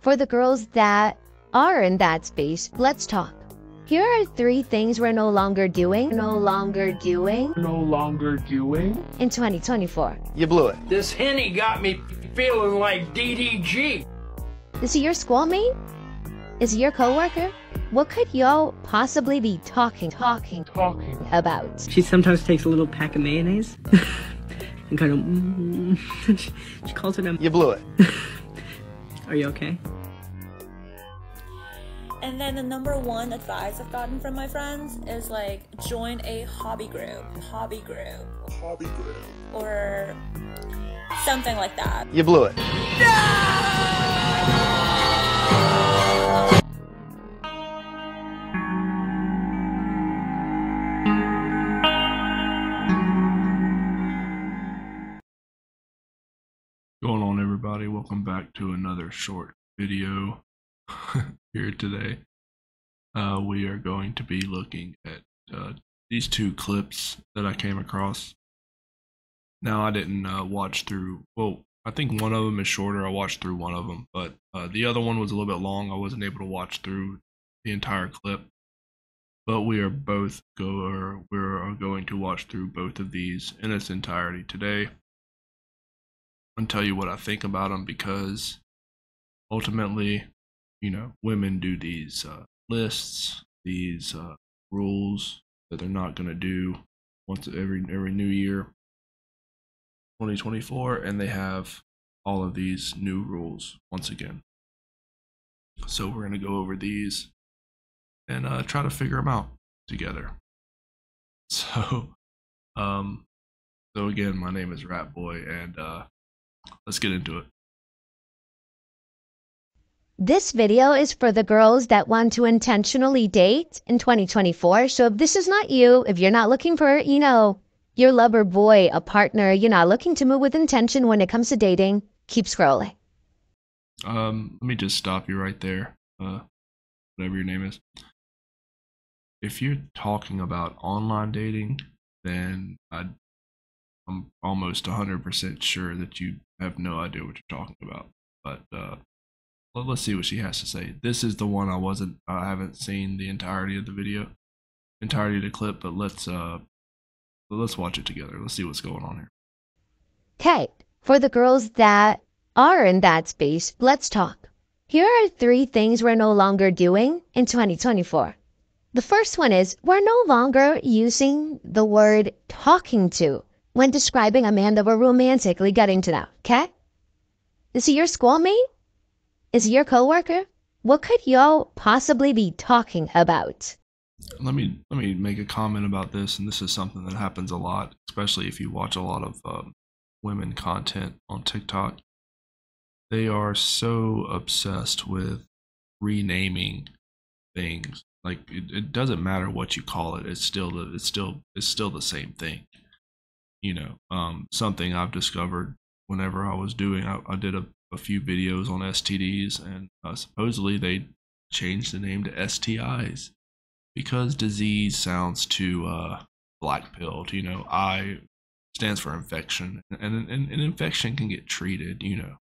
For the girls that are in that space, let's talk. Here are 3 things we're no longer doing in 2024. You blew it. This Henny got me feeling like DDG. Is he your schoolmate? Is he your coworker? What could y'all possibly be talking about? She sometimes takes a little pack of mayonnaise and kind of she calls it You blew it. Are you okay? And then the number 1 advice I've gotten from my friends is like join a hobby group, or something like that. You blew it. Going on, everybody? Welcome back to another short video here today. We are going to be looking at these 2 clips that I came across. Now, I didn't watch through, well, I think one of them is shorter. I watched through one of them, but the other one was a little bit long. I wasn't able to watch through the entire clip, but we are going to watch through both of these in its entirety today and tell you what I think about them, because ultimately, you know, women do these lists, these rules that they're not going to do once every new year, 2024, and they have all of these new rules once again. So we're going to go over these and try to figure them out together. So again, my name is Ratboi, and let's get into it. This video is for the girls that want to intentionally date in 2024. So if this is not you, if you're not looking for, you know, your lover boy, a partner, you're not looking to move with intention when it comes to dating, keep scrolling. Let me just stop you right there, whatever your name is. If you're talking about online dating, then I'm almost 100% sure that you have no idea what you're talking about. But let's see what she has to say. This is the one I haven't seen the entirety of the clip, but let's watch it together. Let's see what's going on here. Okay, for the girls that are in that space, let's talk. Here are 3 things we're no longer doing in 2024. The first one is we're no longer using the word talking to when describing a man that we're romantically getting to know, okay? Is he your schoolmate? Is he your coworker? What could y'all possibly be talking about? Let me make a comment about this, and this is something that happens a lot, especially if you watch a lot of women content on TikTok. They are so obsessed with renaming things. Like it doesn't matter what you call it; it's still the same thing. You know, something I've discovered whenever I was doing, I did a few videos on STDs, and supposedly they changed the name to STIs because disease sounds too black-pilled. You know, I stands for infection, and an infection can get treated. You know,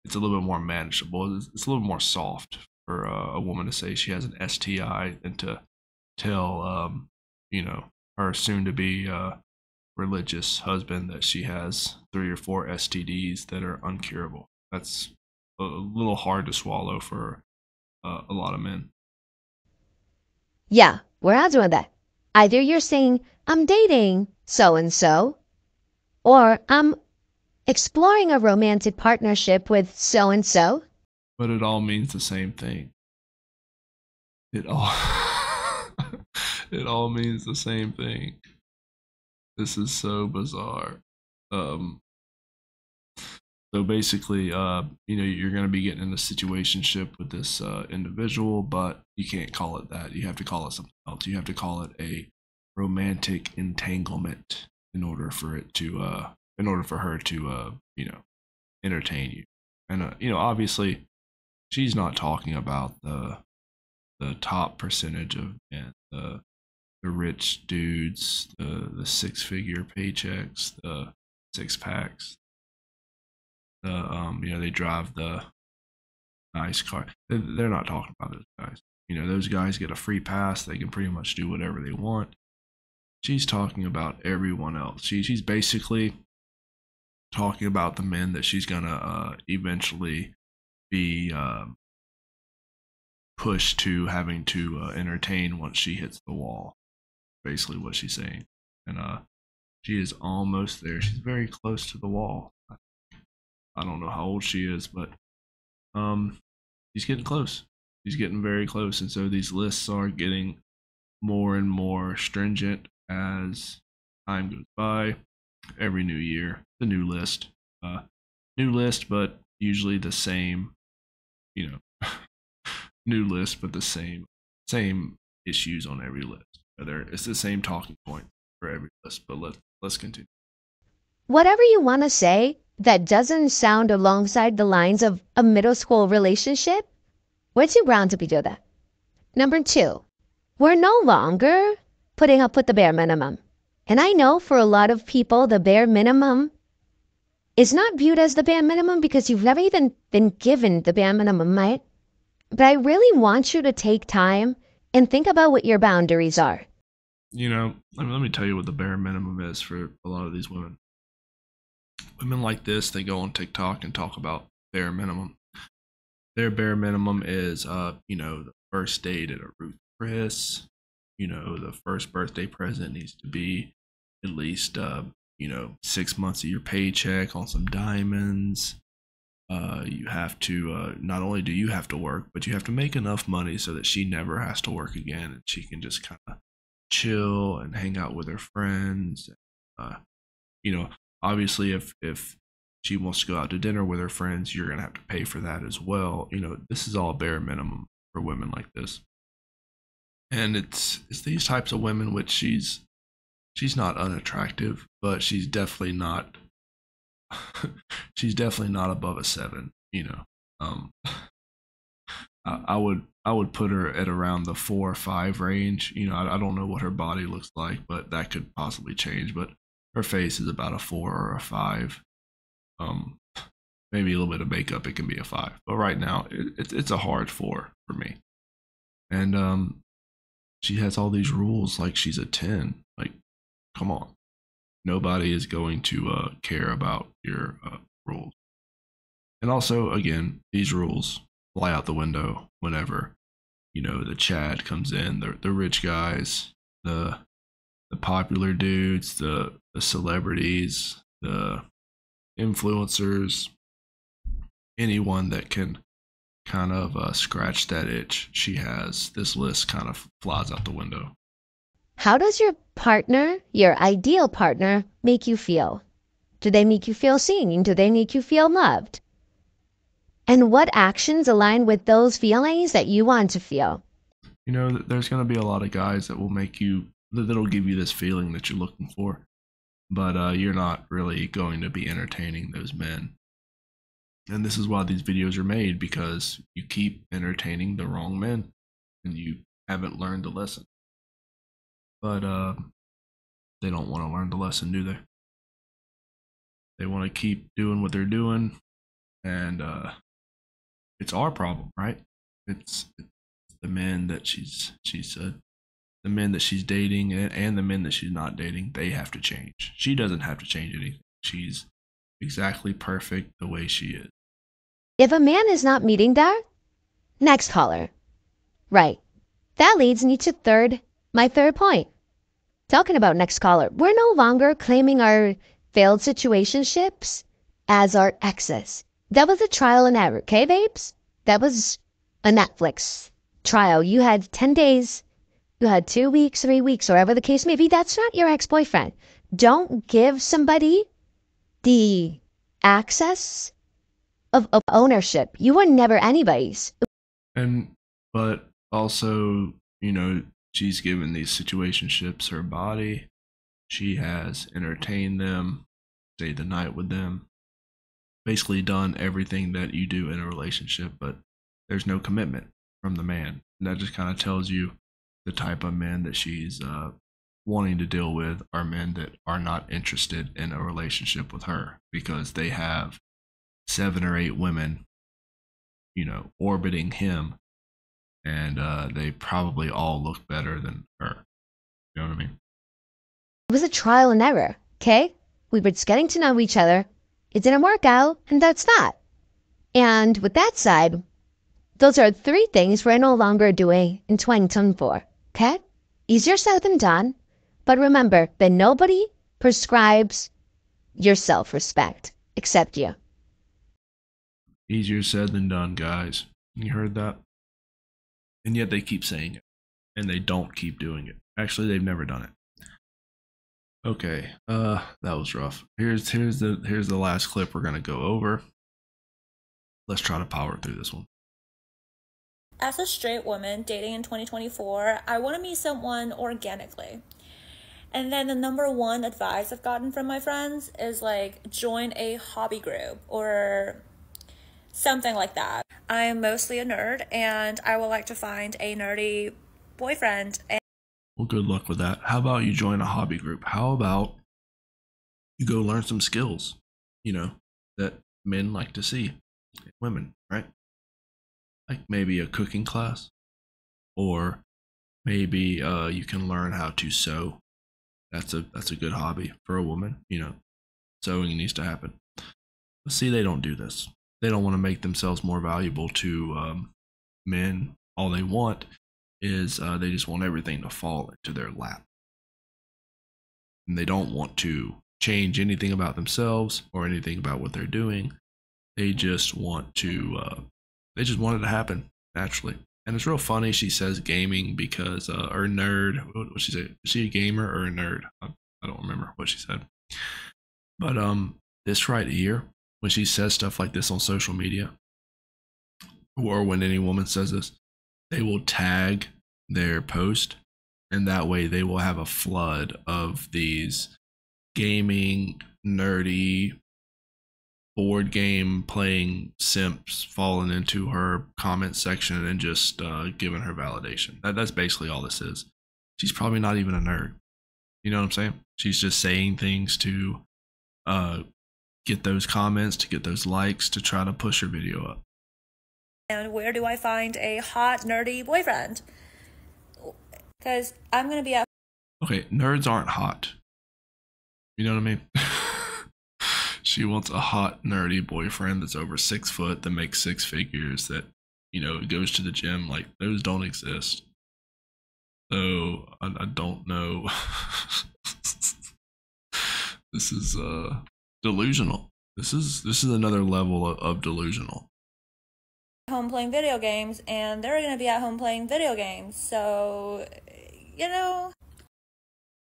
it's a little bit more manageable. It's a little more soft for a woman to say she has an STI than to tell you know, her soon-to-be religious husband that she has 3 or 4 STDs that are uncurable. That's a little hard to swallow for a lot of men. Yeah, we're not doing that. Either you're saying, I'm dating so-and-so, or I'm exploring a romantic partnership with so-and-so. But it all means the same thing. It all it all means the same thing. This is so bizarre. So basically, you know, you're going to be getting in a situationship with this individual, but you can't call it that. You have to call it something else. You have to call it a romantic entanglement in order for her to, you know, entertain you. And you know, obviously, she's not talking about the top percentage of men, the rich dudes, the 6-figure paychecks, the 6-packs. You know, they drive the nice car. They're not talking about those guys. You know, those guys get a free pass. They can pretty much do whatever they want. She's talking about everyone else. She's basically talking about the men that she's gonna eventually be pushed to having to entertain once she hits the wall. Basically, what she's saying, and she is almost there. She's very close to the wall. I don't know how old she is, but she's getting close. She's getting very close, and so these lists are getting more and more stringent as time goes by. Every new year, the new list, but usually the same, you know, new list, but the same issues on every list. It's the same talking point for every list. But let's continue. Whatever you want to say that doesn't sound alongside the lines of a middle school relationship, we're too grown to be doing that. Number 2, we're no longer putting up with the bare minimum. And I know for a lot of people, the bare minimum is not viewed as the bare minimum because you've never even been given the bare minimum, right? But I really want you to take time and think about what your boundaries are. You know, let me tell you what the bare minimum is for a lot of these women. Women like this, they go on TikTok and talk about bare minimum. Their bare minimum is, you know, the first date at a Ruth Chris. You know, the first birthday present needs to be at least, you know, 6 months of your paycheck on some diamonds. You have to, not only do you have to work, but you have to make enough money so that she never has to work again and she can just kind of chill and hang out with her friends. You know, obviously if she wants to go out to dinner with her friends, you're going to have to pay for that as well. You know, this is all bare minimum for women like this. And it's these types of women which she's not unattractive, but she's definitely not she's definitely not above a 7, you know. I would put her at around the 4 or 5 range. You know, I don't know what her body looks like, but that could possibly change. But her face is about a 4 or a 5. Maybe a little bit of makeup, it can be a 5. But right now, it's a hard 4 for me. And she has all these rules like she's a 10. Like, come on. Nobody is going to care about your rules. And also, again, these rules fly out the window whenever, you know, the Chad comes in, the rich guys, the popular dudes, the celebrities, the influencers, anyone that can kind of scratch that itch she has. This list kind of flies out the window. How does your partner, your ideal partner, make you feel? Do they make you feel seen? Do they make you feel loved? And what actions align with those feelings that you want to feel? You know, there's going to be a lot of guys that will that'll give you this feeling that you're looking for, but you're not really going to be entertaining those men. And this is why these videos are made, because you keep entertaining the wrong men and you haven't learned the lesson. But they don't want to learn the lesson, do they? They want to keep doing what they're doing, and it's our problem, right? It's the men that she's the men that she's dating and the men that she's not dating. They have to change. She doesn't have to change anything. She's exactly perfect the way she is. If a man is not meeting that, next caller. Right. That leads me to my third point. Talking about next caller, we're no longer claiming our failed situationships as our exes. That was a trial and error, okay, babes? That was a Netflix trial. You had 10 days, you had 2 weeks, 3 weeks, or whatever the case may be. That's not your ex-boyfriend. Don't give somebody the access of ownership. You were never anybody's. But also, you know, she's given these situationships her body. She has entertained them, stayed the night with them, basically done everything that you do in a relationship, but there's no commitment from the man. And that just kind of tells you the type of men that she's wanting to deal with are men that are not interested in a relationship with her, because they have 7 or 8 women orbiting him, and they probably all look better than her. You know what I mean? It was a trial and error, okay? We were just getting to know each other. It didn't work out, and that's that. And with that said, those are 3 things we're no longer doing in 2024, okay? Easier said than done, but remember that nobody prescribes your self-respect except you. Easier said than done, guys. You heard that? And yet they keep saying it, and they don't keep doing it. Actually, they've never done it. Okay, that was rough. Here's the last clip we're gonna go over. Let's try to power through this one. As a straight woman dating in 2024, I want to meet someone organically. And then the number 1 advice I've gotten from my friends is like join a hobby group or something like that. I am mostly a nerd and I would like to find a nerdy boyfriend. Well, good luck with that. How about you join a hobby group? How about you go learn some skills, that men like to see in women, right? Like maybe a cooking class, or maybe you can learn how to sew. That's a good hobby for a woman. Sewing needs to happen. But see, they don't do this. They don't want to make themselves more valuable to men. All they want is they just want everything to fall into their lap. And they don't want to change anything about themselves or anything about what they're doing. They just want to it to happen naturally. And it's real funny she says gaming because or nerd. What she say? Is she a gamer or a nerd? I don't remember what she said. But this right here, when she says stuff like this on social media, or when any woman says this, they will tag their post, and that way they will have a flood of these gaming, nerdy, board game playing simps falling into her comment section and just giving her validation. That's basically all this is. She's probably not even a nerd. You know what I'm saying? She's just saying things to get those comments, to get those likes, to try to push her video up. And where do I find a hot, nerdy boyfriend? Because I'm going to be at... Okay, nerds aren't hot. You know what I mean? She wants a hot, nerdy boyfriend that's over 6 foot, that makes 6 figures, that, goes to the gym. Like, those don't exist. So, I don't know. This is delusional. This is another level of delusional. Home playing video games, and they're going to be at home playing video games. So,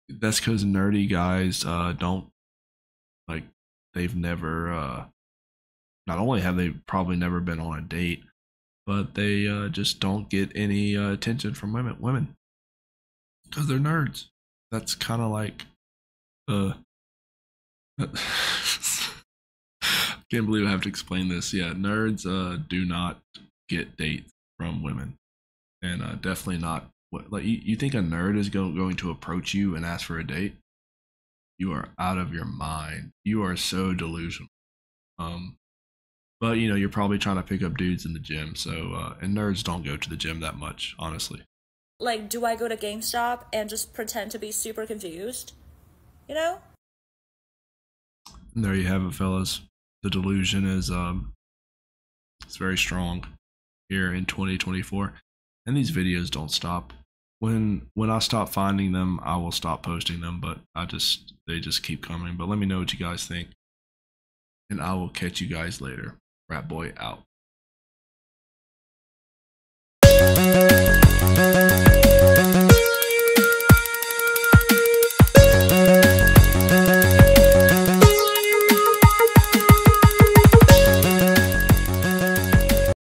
That's because nerdy guys don't, like, they've never, not only have they probably never been on a date, but they just don't get any attention from women. Because they're nerds. That's kind of like, can't believe I have to explain this. Yeah, nerds do not get dates from women. And definitely not, like, you think a nerd is going to approach you and ask for a date? You are out of your mind. You are so delusional. But you're probably trying to pick up dudes in the gym. So and nerds don't go to the gym that much, honestly. Like, do I go to GameStop and just pretend to be super confused? And there you have it, fellas. The delusion is it's very strong here in 2024, and these videos don't stop. When I stop finding them, I will stop posting them, but they just keep coming. But let me know what you guys think, and I will catch you guys later. Ratboi out.